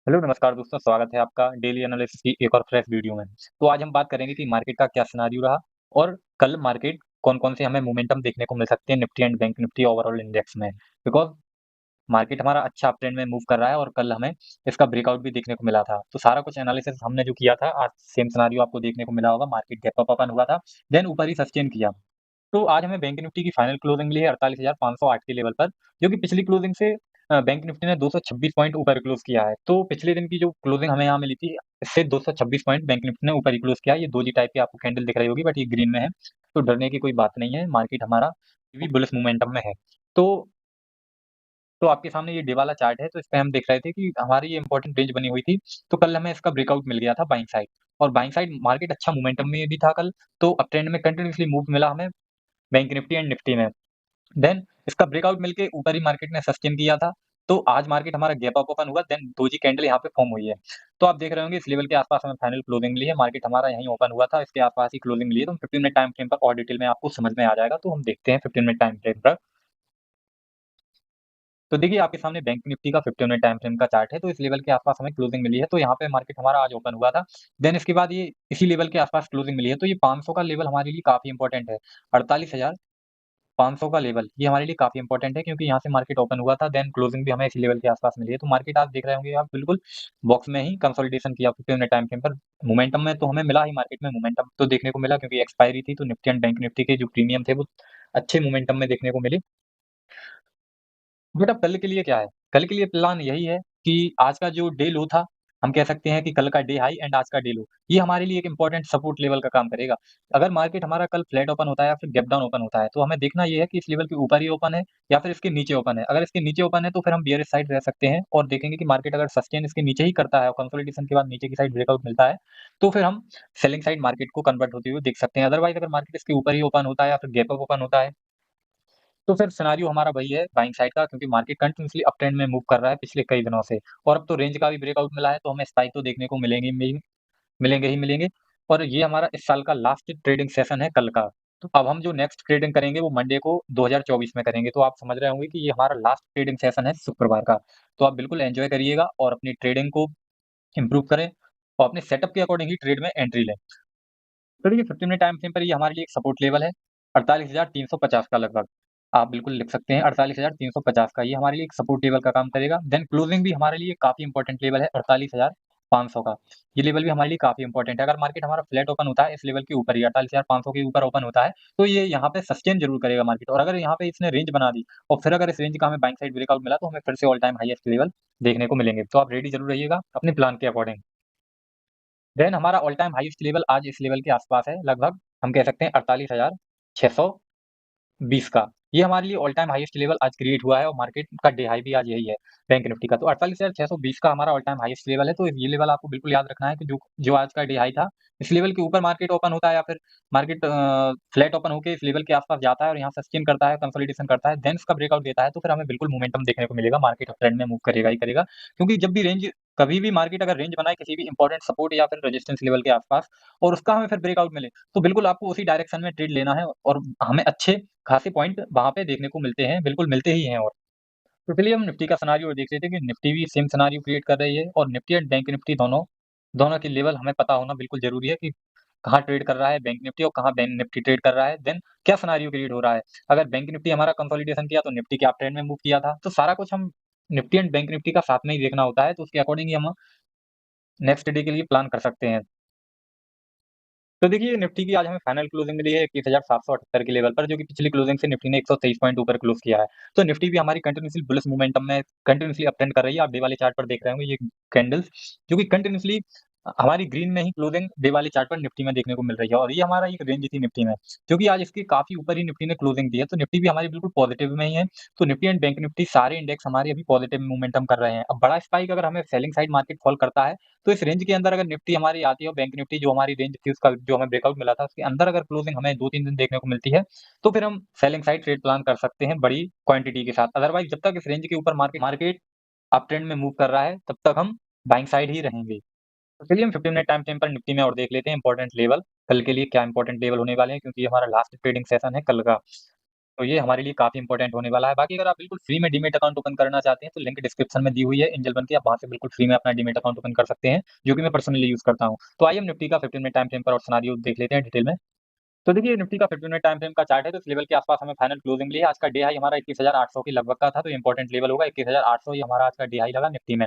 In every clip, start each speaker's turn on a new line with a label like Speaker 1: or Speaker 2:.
Speaker 1: Hello नमस्कार दोस्तों, स्वागत है आपका डेली एनालिसिस की एक और फ्रेश वीडियो में। तो आज हम बात करेंगे कि मार्केट का क्या सिनेरियो रहा और कल मार्केट कौन-कौन से हमें मोमेंटम देखने को मिल सकते हैं Nifty and bank Nifty overall index में। बिकॉज़ मार्केट हमारा अच्छा अप ट्रेंड में मूव कर रहा है और कल हमें इसका ब्रेकआउट भी देखने को मिला था। तो सारा कुछ एनालिसिस हमने जो किया था, आज सेम सिनेरियो आपको देखने को मिला होगा। मार्केट गैप अप ओपन हुआ था, देन ऊपर ही सस्टेन किया। तो आज हमें बैंक निफ्टी की फाइनल क्लोजिंग मिली है 48,508 के लेवल पर, जो कि पिछली क्लोजिंग से बैंक निफ्टी ने 226 पॉइंट ऊपर क्लोज किया है। तो पिछले दिन की जो क्लोजिंग हमें यहाँ मिली थी, इससे 226 पॉइंट बैंक निफ्टी ने ऊपर ही क्लोज किया है। ये डोजी टाइप की आपको कैंडल दिख रही होगी, बट ये ग्रीन में है, तो डरने की कोई बात नहीं है। मार्केट हमारा भी बुलिश मोमेंटम में है। तो आपके सामने ये डे वाला चार्ट है, तो इस पे हम देख रहे थे कि हमारी ये इंपॉर्टेंट रेंज बनी हुई थी, तो कल हमें इसका ब्रेकआउट मिल गया था बाइंग साइड, और बाइंग साइड मार्केट अच्छा मोमेंटम में भी था कल, तो अप ट्रेंड में कंटिन्यूअसली मूव मिला हमें बैंक निफ्टी एंड निफ्टी में। देन इसका ब्रेकआउट मिलके ऊपर ही मार्केट ने सस्टेन किया था। तो आज मार्केट हमारा गैप अप ओपन हुआ, देन दोजी कैंडल यहाँ पे फॉर्म हुई है। तो आप देख रहे होंगे इस लेवल के आसपास हमें फाइनल क्लोजिंग मिली है। मार्केट हमारा यहीं ओपन हुआ था, इसके आसपास ही क्लोजिंग मिली है। तो 15 मिनट टाइम फ्रेम पर और डिटेल में आपको समझ में आ जाएगा। तो हम देखते हैं 15 मिनट टाइम फ्रेम पर। तो देखिए आपके सामने बैंक निफ्टी का 15 मिनट टाइम फ्रेम का चार्ट है। तो इस लेवल के आसपास हमें क्लोजिंग मिली है, तो यहाँ पे मार्केट हमारा आज ओपन हुआ था। देन इसके बाद ये इसी लेवल के आसपास क्लोजिंग मिली है। तो ये 500 का लेवल हमारे लिए काफी इंपॉर्टेंट है। 48,500 का लेवल ये हमारे लिए काफी इंपॉर्टेंट है, क्योंकि यहाँ से मार्केट ओपन हुआ था, देन क्लोजिंग भी हमें इसी लेवल के आसपास मिली है। तो मार्केट आप देख रहे होंगे, आप बिल्कुल बॉक्स में ही कंसोलिडेशन किया 15 मिनट टाइम फ्रेम पर। मोमेंटम में तो हमें मिला ही, मार्केट में मोमेंटम तो देखने को मिला, क्योंकि एक्सपायरी थी, तो निफ्टी एंड बैंक निफ्टी के जो प्रीमियम थे वो अच्छे मोमेंटम में देखने को मिले। बट अब कल के लिए क्या है? कल के लिए प्लान यही है कि आज का जो डे लो था, हम कह सकते हैं कि कल का डे हाई एंड आज का डे लो, ये हमारे लिए एक इम्पोर्टेंट सपोर्ट लेवल का काम करेगा। अगर मार्केट हमारा कल फ्लैट ओपन होता है या फिर गैप डाउन ओपन होता है, तो हमें देखना ये है कि इस लेवल के ऊपर ही ओपन है या फिर इसके नीचे ओपन है। अगर इसके नीचे ओपन है, तो फिर हम बियरिश साइड रह सकते हैं और देखेंगे कि मार्केट अगर सस्टेन इसके नीचे ही करता है और कंसोलिडेशन के बाद नीचे की साइड ब्रेकआउट मिलता है, तो फिर हम सेलिंग साइड मार्केट को कन्वर्ट होते हुए देख सकते हैं। अदरवाइज़ अगर मार्केट इसके ऊपर ही ओपन होता है या फिर गैप अप ओपन होता है, तो फिर सिनेरियो हमारा वही है बाइंग साइड का, क्योंकि मार्केट कंटिन्यूअसली अप ट्रेंड में मूव कर रहा है पिछले कई दिनों से, और अब तो रेंज का भी ब्रेकआउट मिला है, तो हमें स्पाइक तो देखने को मिलेंगे ही मिलेंगे। और ये हमारा इस साल का लास्ट ट्रेडिंग सेशन है कल का। तो अब हम जो नेक्स्ट ट्रेडिंग करेंगे वो मंडे को 2024 में करेंगे। तो आप समझ रहे होंगे कि ये हमारा लास्ट ट्रेडिंग सेशन है शुक्रवार का। तो आप बिल्कुल एन्जॉय करिएगा और अपनी ट्रेडिंग को इम्प्रूव करें और अपने सेटअप के अकॉर्डिंग ही ट्रेड में एंट्री लें। तो देखिए 15 मिनट टाइम फ्रेम पर ये हमारे लिए एक सपोर्ट लेवल है, 48,350 का लगभग। आप बिल्कुल लिख सकते हैं 48,350 का, ये हमारे लिए एक सपोर्ट लेवल का काम करेगा। देन क्लोजिंग भी हमारे लिए काफ़ी इंपॉर्टेंट लेवल है 48,500 का। ये लेवल भी हमारे लिए काफ़ी इंपॉर्टेंट है। अगर मार्केट हमारा फ्लैट ओपन होता है इस लेवल के ऊपर ही 48,500 के ऊपर ओपन होता है, तो ये यहाँ पे सस्टेन ज़रूर करेगा मार्केट, और अगर यहाँ पे इसने रेंज बना दी और फिर अगर इस रेंज का हमें बाइंग साइड ब्रेकआउट मिला, तो हमें फिर से ऑल टाइम हाईएस्ट लेवल देखने को मिलेंगे। तो आप रेडी ज़रूर रहिएगा अपने प्लान के अकॉर्डिंग। देन हमारा ऑल टाइम हाईएस्ट लेवल आज इस लेवल के आसपास है, लगभग हम कह सकते हैं 48,620 का। ये हमारे लिए ऑल टाइम हाईएस्ट लेवल आज क्रिएट हुआ है और मार्केट का डे हाई भी आज यही है बैंक निफ्टी का। तो 48,620 का हमारा ऑल टाइम हाईएस्ट लेवल है। तो ये लेवल आपको बिल्कुल याद रखना है कि जो जो आज का डे हाई था, इस लेवल के ऊपर मार्केट ओपन होता है या फिर मार्केट फ्लैट ओपन होके इस लेवल के आसपास जाता है और यहाँ सस्टेन करता है, कंसोलिडेशन करता है, देन इसका ब्रेकआउट देता है, तो फिर हमें बिल्कुल मोमेंटम देखने को मिलेगा। मार्केट अप ट्रेंड में मूव करेगा ही करेगा, क्योंकि जब भी रेंज कभी भी मार्केट अगर रेंज बनाए किसी भी इंपॉर्टेंट सपोर्ट या फिर रेजिस्टेंस लेवल के आसपास और उसका हमें फिर ब्रेकआउट मिले, तो बिल्कुल आपको उसी डायरेक्शन में ट्रेड लेना है और हमें अच्छे खासे पॉइंट वहाँ पे देखने को मिलते हैं, बिल्कुल मिलते ही हैं। और तो चलिए हम निफ्टी का सिनेरियो देख लेते हैं कि निफ्टी भी सेम सिनेरियो क्रिएट कर रही है, और निफ्टी एंड बैंक निफ्टी दोनों दोनों की लेवल हमें पता होना बिल्कुल ज़रूरी है कि कहाँ ट्रेड कर रहा है बैंक निफ्टी और कहाँ बैंक निफ्टी ट्रेड कर रहा है, देन क्या सिनेरियो क्रिएट हो रहा है। अगर बैंक निफ्टी हमारा कंसोलिडेशन किया तो निफ्टी क्या ट्रेंड में मूव किया था, तो सारा कुछ हम निफ्टी एंड बैंक निफ्टी का साथ में ही देखना होता है, तो उसके अकॉर्डिंग ही हम नेक्स्ट डे के लिए प्लान कर सकते हैं। तो देखिए निफ्टी की आज हमें फाइनल क्लोजिंग मिली है 21,778 के लेवल पर, जो कि पिछली क्लोजिंग से निफ्टी ने 123 पॉइंट ऊपर क्लोज किया है। तो निफ्टी भी हमारी कंटिन्यूअसली बुलिश मोमेंटम में कंटिन्यूअसली अप ट्रेंड कर रही है। आप डे वाले चार्ट पर देख रहे होंगे ये कैंडल्स जो कि कंटिन्यूअसली हमारी ग्रीन में ही क्लोजिंग डे वाले चार्ट पर निफ्टी में देखने को मिल रही है, और ये हमारा एक रेंज थी निफ्टी में, क्योंकि आज इसके काफी ऊपर ही निफ्टी ने क्लोजिंग दी है। तो निफ्टी भी हमारी बिल्कुल पॉजिटिव में ही है। तो निफ्टी एंड बैंक निफ्टी सारे इंडेक्स हमारे अभी पॉजिटिव मोमेंटम कर रहे हैं। अब बड़ा स्पाइक अगर हमें सेलिंग साइड मार्केट फॉल करता है, तो इस रेंज के अंदर अगर निफ्टी हमारी आती है और बैंक निफ्टी जो हमारी रेंज थी उसका जो हमें ब्रेकआउट मिला था उसके अंदर अगर क्लोजिंग हमें 2-3 दिन देखने को मिलती है, तो फिर हम सेलिंग साइड ट्रेड प्लान कर सकते हैं बड़ी क्वांटिटी के साथ। अदरवाइज़ जब तक इस रेंज के ऊपर मार्केट मार्केट अप ट्रेंड में मूव कर रहा है, तब तक हम बाइंग साइड ही रहेंगे। तो चलिए हम 15 मिनट टाइम फ्रेम पर निफ्टी में और देख लेते हैं इंपॉर्टेंट लेवल, कल के लिए क्या इंपॉर्टेंट लेवल होने वाले हैं, क्योंकि ये हमारा लास्ट ट्रेडिंग सेशन है कल का। तो ये हमारे लिए काफ़ी इंपॉर्टेंट होने वाला है। बाकी अगर आप बिल्कुल फ्री में डीमैट अकाउंट ओपन करना चाहते हैं, तो लिंक डिस्क्रिप्शन में दी हुई है एंजल वन की, आप वहाँ से बिल्कुल फ्री में अपना डीमैट अकाउंट ओपन कर सकते हैं, जो कि मैं पर्सनली यूज़ करता हूँ। तो आइए हम निफ्टी का 15 मिनट टाइम फ्रेम पर और सिनेरियो देख लेते हैं डिटेल में। तो देखिए निफ्टी का 15 मिनट टाइम फ्रेम का चार्ट है, तो इस लेवल के आस-पास हमें फाइनल क्लोजिंग मिली है। आज का डे हाई हमारा 21,800 के लगभग का था, तो इंपॉर्टेंट लेवल होगा 21,800, ये हमारा आज का डे हाई लगा निफ्टी में।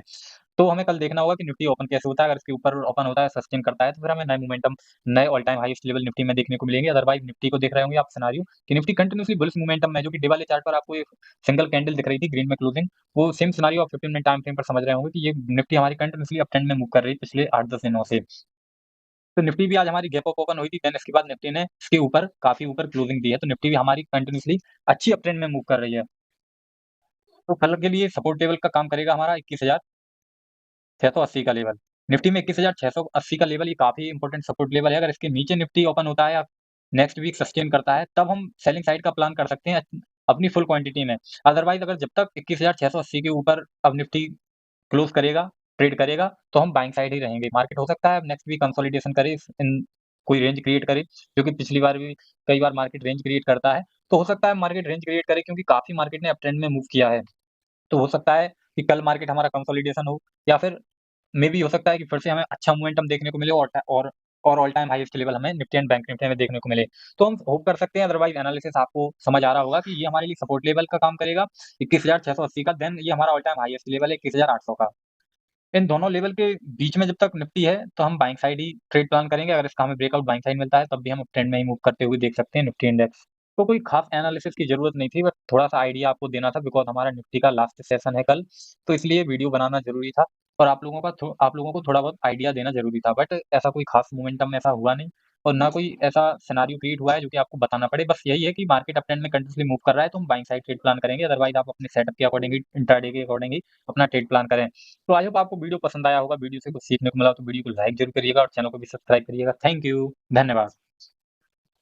Speaker 1: तो हमें कल देखना होगा कि निफ्टी ओपन कैसे होता है, अगर इसके ऊपर ओपन होता है, सस्टेन करता है, तो फिर हमें नए मोमेंटम, नए all time highest level Nifty में देखने को मिलेंगे। अदरवाइज़ निफ्टी को देख रहे होंगे आप सिनेरियो कि निफ्टी कंटिन्यूअसली बुलिश मोमेंटम में, जो कि डे वाले चार्ट पर आपको एक सिंगल कैंडल दिख रही थी ग्रीन में क्लोजिंग, वो सेम सिनेरियो आप 15 मिनट टाइम फ्रेम पर समझ रहे होंगे कि ये निफ्टी हमारी कंटिन्यूअसली अप ट्रेंड में मूव कर रही है पिछले 8-10 दिनों से। तो निफ्टी भी आज हमारी गैप अप ओपन हुई थी, देन इसके बाद निफ्टी ने इसके ऊपर काफ़ी ऊपर क्लोजिंग दी है, तो निफ्टी भी हमारी कंटिन्यूअसली अच्छी अप ट्रेंड में मूव कर रही है। तो कल के लिए सपोर्ट लेवल का काम करेगा हमारा 21,680 का लेवल। निफ्टी में 21,680 का लेवल ये काफ़ी इंपॉर्टेंट सपोर्ट लेवल है, अगर इसके नीचे निफ्टी ओपन होता है या नेक्स्ट वीक सस्टेन करता है, तब हम सेलिंग साइड का प्लान कर सकते हैं अपनी फुल क्वांटिटी में। अदरवाइज़ अगर जब तक 21,680 के ऊपर अब निफ्टी क्लोज़ करेगा, ट्रेड करेगा, तो हम बाइंग साइड ही रहेंगे। मार्केट हो सकता है नेक्स्ट वीक कंसोलिडेशन करे, इन कोई रेंज क्रिएट करे, क्योंकि पिछली बार भी कई बार मार्केट रेंज क्रिएट करता है। तो हो सकता है मार्केट रेंज क्रिएट करे, क्योंकि काफ़ी मार्केट ने अप ट्रेंड में मूव किया है। तो हो सकता है कि कल मार्केट हमारा कंसोलिडेशन हो, या फिर मेबी हो सकता है कि फिर से हमें अच्छा मोमेंटम देखने को मिले और ऑल टाइम हाईएस्ट लेवल हमें निफ्टी एंड बैंक निफ्टी में देखने को मिले। तो हम होप कर सकते हैं, अदरवाइज़ एनालिसिस आपको समझ आ रहा होगा कि ये हमारे लिए सपोर्ट लेवल का काम करेगा 21,680 का, देन ये हमारा ऑल टाइम हाईएस्ट लेवल है 21,800 का। इन दोनों लेवल के बीच में जब तक निफ्टी है, तो हम बाइंग साइड ही ट्रेड प्लान करेंगे। अगर इसका हमें ब्रेकआउट बाइंग साइड मिलता है, तब भी हम ट्रेंड में ही मूव करते हुए देख सकते हैं निफ्टी इंडेक्स। तो कोई खास एनालिसिस की ज़रूरत नहीं थी, बस थोड़ा-सा आइडिया आपको देना था, बिकॉज़ हमारा निफ्टी का लास्ट सेशन है कल, तो इसलिए वीडियो बनाना ज़रूरी था और आप लोगों को थोड़ा बहुत आइडिया देना ज़रूरी था। बट ऐसा कोई खास मोमेंटम ऐसा हुआ नहीं, और ना कोई ऐसा सिनेरियो क्रिएट हुआ है जो कि आपको बताना पड़े। बस यही है कि मार्केट अप ट्रेंड में कंटिन्यूअसली मूव कर रहा है, तो हम बाइंग साइड ट्रेड प्लान करेंगे। अदरवाइज़ आप अपने सेटअप के अकॉर्डिंग ही, इंट्राडे के अकॉर्डिंग ही अपना ट्रेड प्लान करें। तो आई होप आपको वीडियो पसंद आया होगा, वीडियो से कुछ सीखने को मिला, तो वीडियो को लाइक ज़रूर करिएगा और चैनल को भी सब्सक्राइब करिएगा। थैंक यू, धन्यवाद।